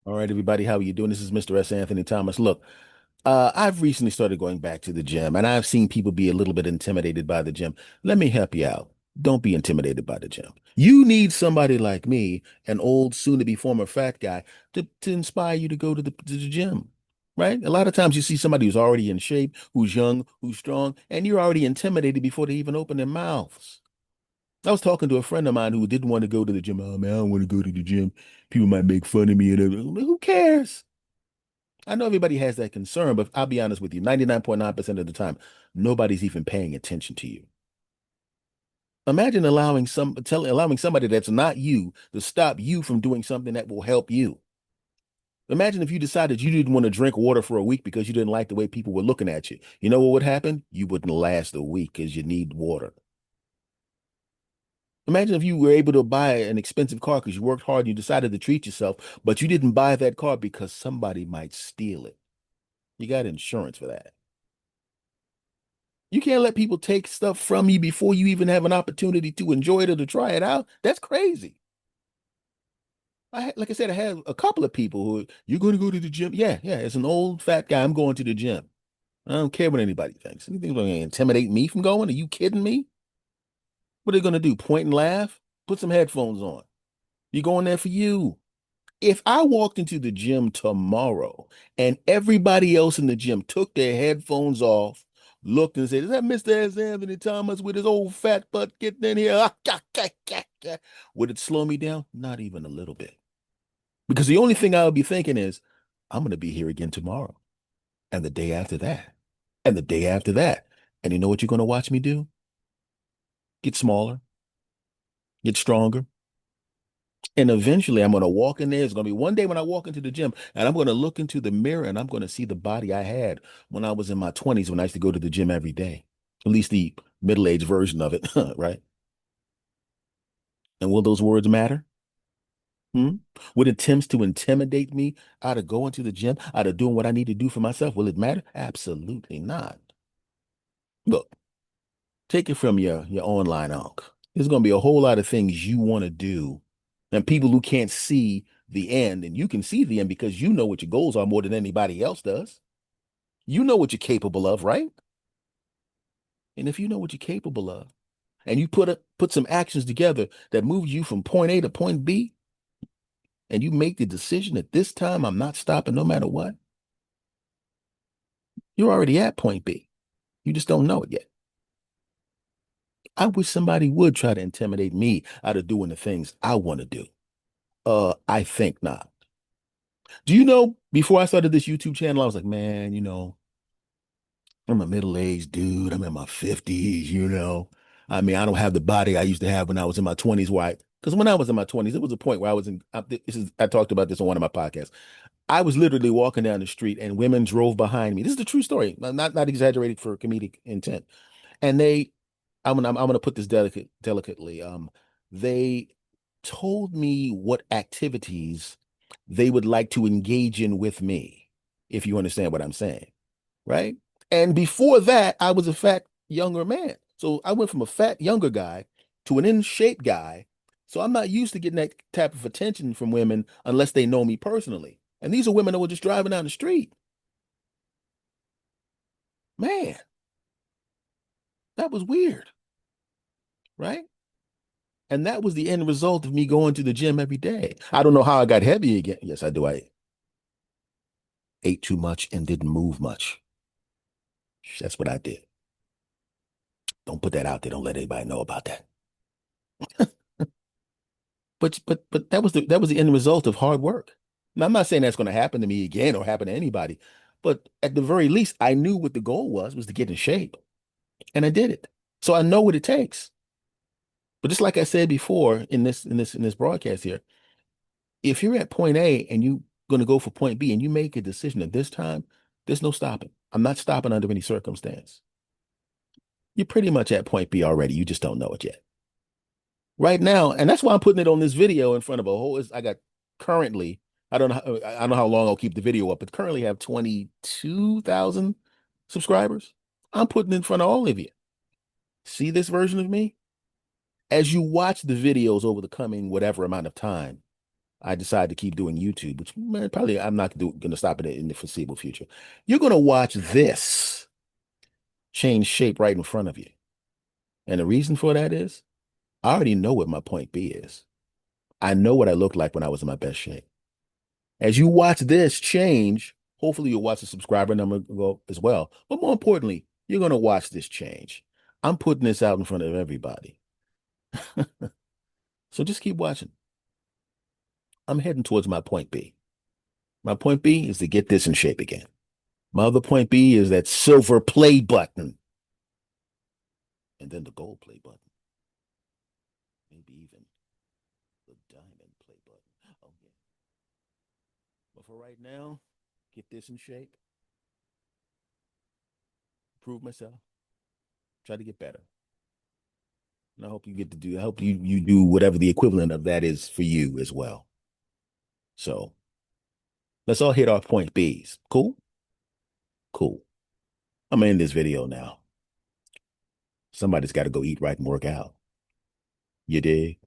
All right, everybody, how are you doing? This is Mr. S. Anthony Thomas. Look, I've recently started going back to the gym, and I've seen people be a little bit intimidated by the gym. Let me help you out. Don't be intimidated by the gym. You need somebody like me, an old, soon-to-be former fat guy, to inspire you to go to the gym, right? A lot of times you see somebody who's already in shape, who's young, who's strong, and you're already intimidated before they even open their mouths. I was talking to a friend of mine who didn't want to go to the gym. Oh man, I don't want to go to the gym. People might make fun of me and everything. Who cares? I know everybody has that concern, but I'll be honest with you, 99.9% of the time, nobody's even paying attention to you. Imagine allowing somebody that's not you to stop you from doing something that will help you. Imagine if you decided you didn't want to drink water for a week because you didn't like the way people were looking at you. You know what would happen? You wouldn't last a week because you need water. Imagine if you were able to buy an expensive car because you worked hard and you decided to treat yourself, but you didn't buy that car because somebody might steal it. You got insurance for that. You can't let people take stuff from you before you even have an opportunity to enjoy it or to try it out. That's crazy. Like I said, I had a couple of people who, you're going to go to the gym. Yeah, yeah. As an old fat guy, I'm going to the gym. I don't care what anybody thinks. Anything's going to intimidate me from going? Are you kidding me? What are they going to do? Point and laugh? Put some headphones on. You're going there for you. If I walked into the gym tomorrow and everybody else in the gym took their headphones off, looked and said, "Is that Mr. S. Anthony Thomas with his old fat butt getting in here?" Would it slow me down? Not even a little bit. Because the only thing I would be thinking is, I'm going to be here again tomorrow, and the day after that, and the day after that. And you know what you're going to watch me do? Get smaller, get stronger. And eventually I'm going to walk in there. It's going to be one day when I walk into the gym and I'm going to look into the mirror and I'm going to see the body I had when I was in my 20s when I used to go to the gym every day. At least the middle-aged version of it, right? And will those words matter? Hmm? Would attempts to intimidate me out of going to the gym, out of doing what I need to do for myself, will it matter? Absolutely not. Look, take it from your online unc. There's going to be a whole lot of things you want to do, and people who can't see the end, and you can see the end because you know what your goals are more than anybody else does. You know what you're capable of, right? And if you know what you're capable of, and you put some actions together that move you from point A to point B, and you make the decision that this time I'm not stopping no matter what, you're already at point B. You just don't know it yet. I wish somebody would try to intimidate me out of doing the things I want to do. I think not. Do you know, before I started this YouTube channel, I was like, man, I'm a middle-aged dude. I'm in my 50s, you know. I mean, I don't have the body I used to have when I was in my 20s. Why? Because when I was in my 20s, it was a point where I talked about this on one of my podcasts. I was literally walking down the street and women drove behind me. This is the true story, not exaggerated for comedic intent. And I'm gonna put this delicately. They told me what activities they would like to engage in with me, if you understand what I'm saying, right? And before that, I was a fat younger man. So I went from a fat younger guy to an in shape guy. So I'm not used to getting that type of attention from women unless they know me personally. And these are women that were just driving down the street. Man, that was weird, right? And that was the end result of me going to the gym every day. I don't know how I got heavy again. Yes, I do. I ate too much and didn't move much. That's what I did. Don't put that out there. Don't let anybody know about that. But that was the end result of hard work. Now, I'm not saying that's going to happen to me again or happen to anybody, but at the very least, I knew what the goal was to get in shape, and I did it. So I know what it takes. But just like I said before in this broadcast here, if you're at point A and you're going to go for point B and you make a decision at this time, there's no stopping. I'm not stopping under any circumstance. You're pretty much at point B already. You just don't know it yet. Right now, and that's why I'm putting it on this video in front of a whole. I got currently, I don't know how long I'll keep the video up, but currently have 22,000 subscribers. I'm putting it in front of all of you. See this version of me? As you watch the videos over the coming whatever amount of time, I decided to keep doing YouTube, which man, probably I'm not going to stop it in the foreseeable future. You're going to watch this change shape right in front of you. And the reason for that is I already know what my point B is. I know what I looked like when I was in my best shape. As you watch this change, hopefully you'll watch the subscriber number go as well. But more importantly, you're going to watch this change. I'm putting this out in front of everybody. So just keep watching. I'm heading towards my point B. My point B is to get this in shape again. My other point B is that silver play button and then the gold play button. Maybe even the diamond play button. Oh, yeah. But for right now, get this in shape, prove myself, try to get better. And I hope you get to do, I hope you do whatever the equivalent of that is for you as well. So let's all hit our point B's. Cool? Cool. I'm gonna end this video now. Somebody's got to go eat right and work out. You dig?